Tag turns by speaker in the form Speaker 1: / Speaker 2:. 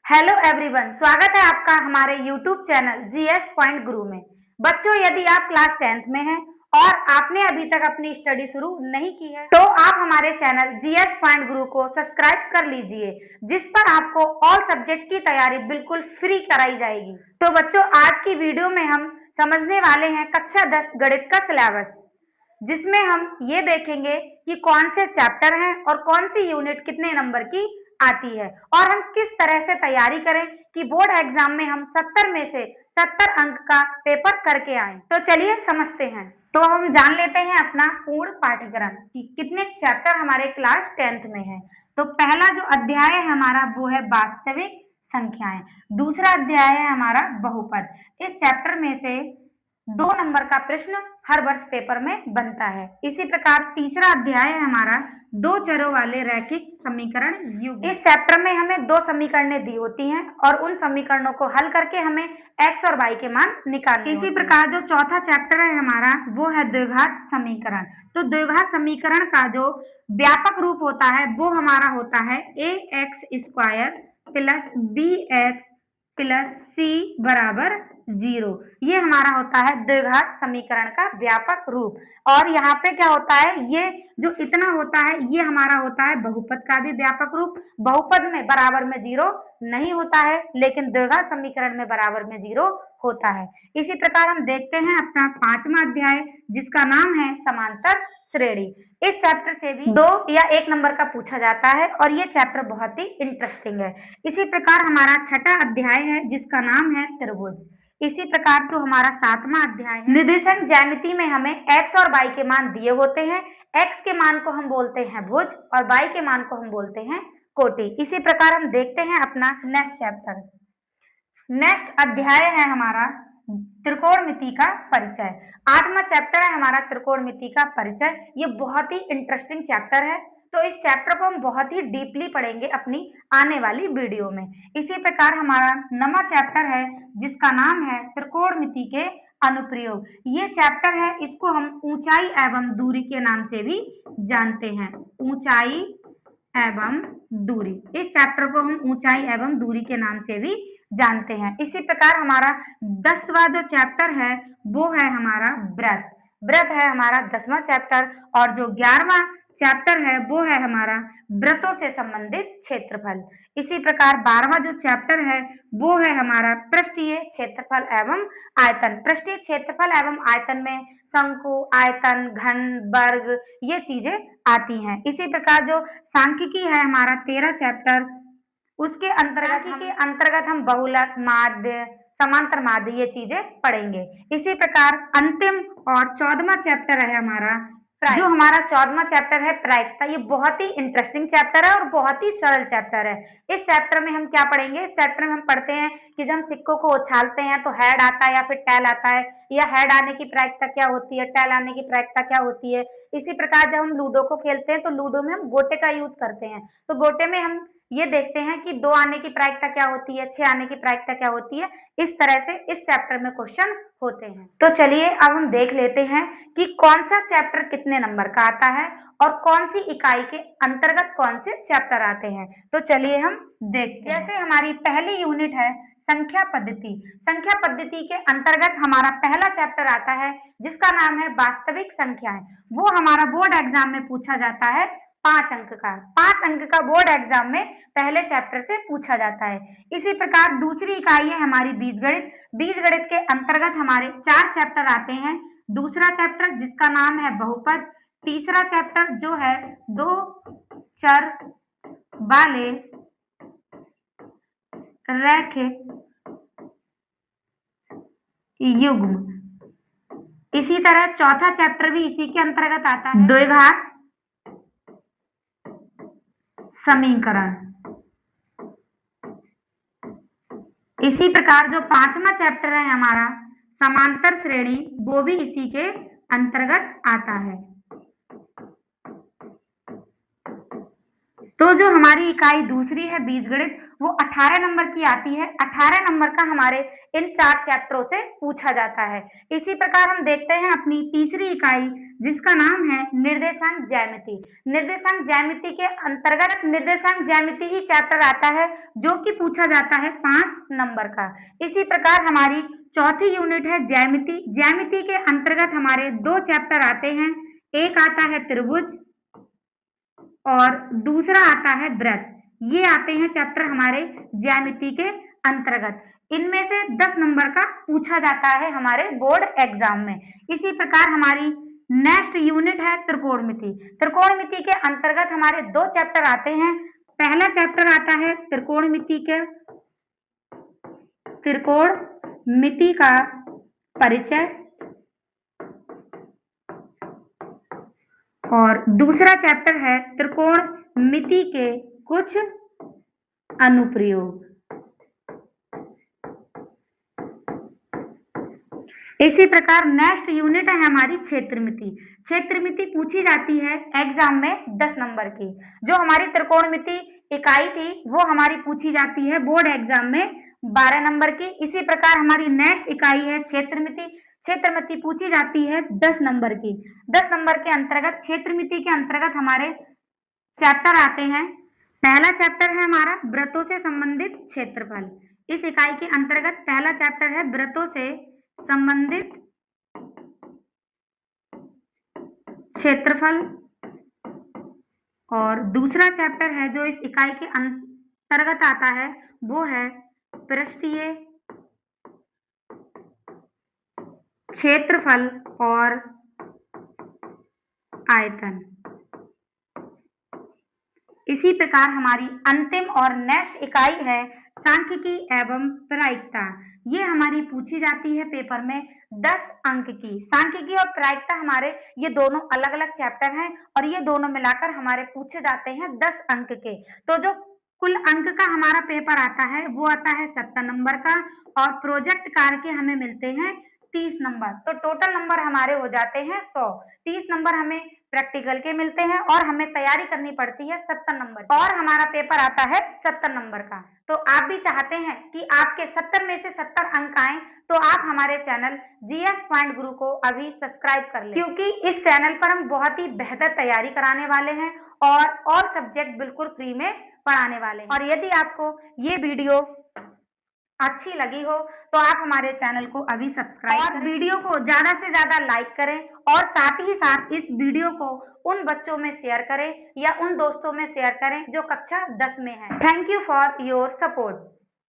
Speaker 1: Hello everyone, स्वागत है आपका हमारे यूट्यूब चैनल जीएस पॉइंट गुरु में। बच्चों, यदि आप क्लास 10th में हैं और आपने अभी तक अपनी स्टडी शुरू नहीं की है तो आप हमारे चैनल जीएस पॉइंट गुरु को सब्सक्राइब कर लीजिए, जिस पर आपको ऑल सब्जेक्ट की तैयारी बिल्कुल फ्री कराई जाएगी। तो बच्चों, आज की वीडियो में हम समझने वाले हैं कक्षा 10 गणित का सिलेबस, जिसमें हम ये देखेंगे कि कौन से चैप्टर हैं और कौन सी यूनिट कितने नंबर की आती है और हम किस तरह से तैयारी करें कि बोर्ड एग्जाम में हम 70 में से 70 अंक का पेपर करके आए। तो चलिए समझते हैं। तो हम जान लेते हैं अपना पूर्ण पाठ्यक्रम कि कितने चैप्टर हमारे क्लास 10th में है। तो पहला जो अध्याय है हमारा वो है वास्तविक संख्याएं। दूसरा अध्याय है हमारा बहुपद। इस चैप्टर में से 2 नंबर का प्रश्न हर वर्ष पेपर में बनता है। इसी प्रकार तीसरा अध्याय है हमारा 2 चरों वाले रैखिक समीकरण युग्म। इस चैप्टर में हमें 2 समीकरणें दी होती हैं और उन समीकरणों को हल करके हमें x और y के मान निकालने। इसी प्रकार जो चौथा चैप्टर है हमारा वो है द्विघात समीकरण। तो द्विघात समीकरण का जो व्यापक रूप होता है वो हमारा होता है ax² प्लस bx प्लस सी बराबर 0। ये हमारा होता है द्विघात समीकरण का व्यापक रूप। और यहाँ पे क्या होता है, ये जो इतना होता है ये हमारा होता है बहुपद का भी व्यापक रूप। बहुपद में बराबर में 0 नहीं होता है, लेकिन द्विघात समीकरण में बराबर में 0 होता है। इसी प्रकार हम देखते हैं अपना 5वां अध्याय, जिसका नाम है समांतर श्रेणी। इस चैप्टर से भी 2 या 1 नंबर का पूछा जाता है और ये चैप्टर बहुत ही इंटरेस्टिंग है। इसी प्रकार हमारा 6वां अध्याय है जिसका नाम है त्रिभुज। इसी प्रकार जो हमारा 7वां अध्याय है निर्देशांक ज्यामिति में हमें x और y के मान दिए होते हैं। x के मान को हम बोलते हैं भुज और y के मान को हम बोलते हैं कोटि। इसी प्रकार हम देखते हैं अपना नेक्स्ट चैप्टर। नेक्स्ट अध्याय है हमारा त्रिकोणमिति का परिचय। 8वां चैप्टर है हमारा त्रिकोणमिति का परिचय। ये बहुत ही इंटरेस्टिंग चैप्टर है, तो इस चैप्टर को हम बहुत ही डीपली पढ़ेंगे अपनी आने वाली वीडियो में। इसी प्रकार हमारा 9वां चैप्टर है जिसका नाम है त्रिकोणमिति के अनुप्रयोग। ये चैप्टर है, इसको हम ऊंचाई एवं दूरी के नाम से भी जानते हैं। ऊंचाई एवं दूरी, इस चैप्टर को हम ऊंचाई एवं दूरी के नाम से भी जानते हैं। इसी प्रकार हमारा 10वां जो चैप्टर है वो है हमारा व्रत। व्रत है हमारा 10वां चैप्टर। और जो 11वां चैप्टर है वो है हमारा व्रतों से संबंधित क्षेत्रफल। इसी प्रकार 12वां जो चैप्टर है वो है हमारा पृष्ठीय क्षेत्रफल एवं आयतन। पृष्ठीय क्षेत्रफल एवं आयतन में शंकु, आयतन, घन, वर्ग ये चीजें आती हैं। इसी प्रकार जो सांख्यिकी है हमारा 13 चैप्टर, उसके अंतर्गत हम बहुलक, माध्य, समांतर माध्य ये चीजें पढ़ेंगे। इसी प्रकार अंतिम और 14वां चैप्टर है हमारा जो हमारा 14वां चैप्टर है प्रायिकता। ये बहुत ही इंटरेस्टिंग चैप्टर है और बहुत ही सरल चैप्टर है। इस चैप्टर में हम क्या पढ़ेंगे, इस चैप्टर में हम पढ़ते हैं कि जब हम सिक्कों को उछालते हैं तो हेड आता है या फिर टेल आता है, या हेड आने की प्रायिकता क्या होती है, टेल आने की प्रायिकता क्या होती है। इसी प्रकार जब हम लूडो को खेलते हैं तो लूडो में हम गोटे का यूज करते हैं, तो गोटे में हम ये देखते हैं कि 2 आने की प्रायिकता क्या होती है, 6 आने की प्रायिकता क्या होती है। इस तरह से इस चैप्टर में क्वेश्चन होते हैं। तो चलिए अब हम देख लेते हैं कि कौन सा चैप्टर कितने नंबर का आता है और कौन सी इकाई के अंतर्गत कौन से चैप्टर आते हैं। तो चलिए हम देखते हैं। जैसे हमारी पहली यूनिट है संख्या पद्धति। संख्या पद्धति के अंतर्गत हमारा पहला चैप्टर आता है जिसका नाम है वास्तविक संख्याएं। वो हमारा बोर्ड एग्जाम में पूछा जाता है 5 अंक का। 5 अंक का बोर्ड एग्जाम में पहले चैप्टर से पूछा जाता है। इसी प्रकार दूसरी इकाई है हमारी बीजगणित। बीजगणित के अंतर्गत हमारे 4 चैप्टर आते हैं। दूसरा चैप्टर जिसका नाम है बहुपद। तीसरा चैप्टर जो है 2 चर वाले रैखिक युग्म। इसी तरह चौथा चैप्टर भी इसी के अंतर्गत आता है, द्विघात समीकरण। इसी प्रकार जो 5वां चैप्टर है हमारा समांतर श्रेणी, वो भी इसी के अंतर्गत आता है। तो जो हमारी इकाई दूसरी है बीजगणित, वो 18 नंबर की आती है। 18 नंबर का हमारे इन 4 चैप्टरों से पूछा जाता है। इसी प्रकार हम देखते हैं अपनी तीसरी इकाई, जिसका नाम है निर्देशांक ज्यामिति। निर्देशांक ज्यामिति के अंतर्गत निर्देशांक ज्यामिति ही चैप्टर आता है जो कि पूछा जाता है 5 नंबर का। इसी प्रकार हमारी चौथी यूनिट है ज्यामिति। ज्यामिति के अंतर्गत हमारे 2 चैप्टर आते हैं, एक आता है त्रिभुज और दूसरा आता है वृत्त। ये आते हैं चैप्टर हमारे ज्यामिति के अंतर्गत। इनमें से 10 नंबर का पूछा जाता है हमारे बोर्ड एग्जाम में। इसी प्रकार हमारी नेक्स्ट यूनिट है त्रिकोणमिति। त्रिकोणमिति के अंतर्गत हमारे 2 चैप्टर आते हैं। पहला चैप्टर आता है त्रिकोणमिति का परिचय और दूसरा चैप्टर है त्रिकोणमिति के कुछ अनुप्रयोग। इसी प्रकार नेक्स्ट यूनिट है हमारी क्षेत्रमिति। क्षेत्रमिति पूछी जाती है एग्जाम में 10 नंबर की। जो हमारी त्रिकोणमिति इकाई थी वो हमारी पूछी जाती है बोर्ड एग्जाम में 12 नंबर की। इसी प्रकार हमारी नेक्स्ट इकाई है क्षेत्रमिति। क्षेत्रमिति पूछी जाती है 10 नंबर की। 10 नंबर के अंतर्गत क्षेत्रमिति के अंतर्गत हमारे चैप्टर आते हैं। पहला चैप्टर है हमारा वृत्तों से संबंधित क्षेत्रफल। इस इकाई के अंतर्गत पहला चैप्टर है वृत्तों से संबंधित क्षेत्रफल और दूसरा चैप्टर है जो इस इकाई के अंतर्गत आता है वो है पृष्ठीय क्षेत्रफल और आयतन। इसी प्रकार हमारी अंतिम और नेक्स्ट इकाई है सांख्यिकी एवं प्रायिकता। ये हमारी पूछी जाती है पेपर में 10 अंक की। सांख्यिकी और प्रायिकता हमारे ये दोनों अलग अलग चैप्टर हैं और ये दोनों मिलाकर हमारे पूछे जाते हैं 10 अंक के। तो जो कुल अंक का हमारा पेपर आता है वो आता है 70 नंबर का और प्रोजेक्ट कार्य के हमें मिलते हैं 30 नंबर। तो टोटल नंबर हमारे हो जाते हैं 100। 30 नंबर हमें प्रैक्टिकल के मिलते हैं और हमें तैयारी करनी पड़ती है 70 नंबर और हमारा पेपर आता है 70 नंबर का। तो आप भी चाहते हैं कि आपके 70 में से 70 अंक आए तो आप हमारे चैनल जीएस पॉइंट गुरु को अभी सब्सक्राइब कर लें, क्योंकि इस चैनल पर हम बहुत ही बेहतर तैयारी कराने वाले हैं और ऑल सब्जेक्ट बिल्कुल फ्री में पढ़ाने वाले हैं। और यदि आपको ये वीडियो अच्छी लगी हो तो आप हमारे चैनल को अभी सब्सक्राइब और वीडियो को ज्यादा से ज्यादा लाइक करें और साथ ही साथ इस वीडियो को उन बच्चों में शेयर करें या उन दोस्तों में शेयर करें जो कक्षा 10 में हैं। Thank you for your support.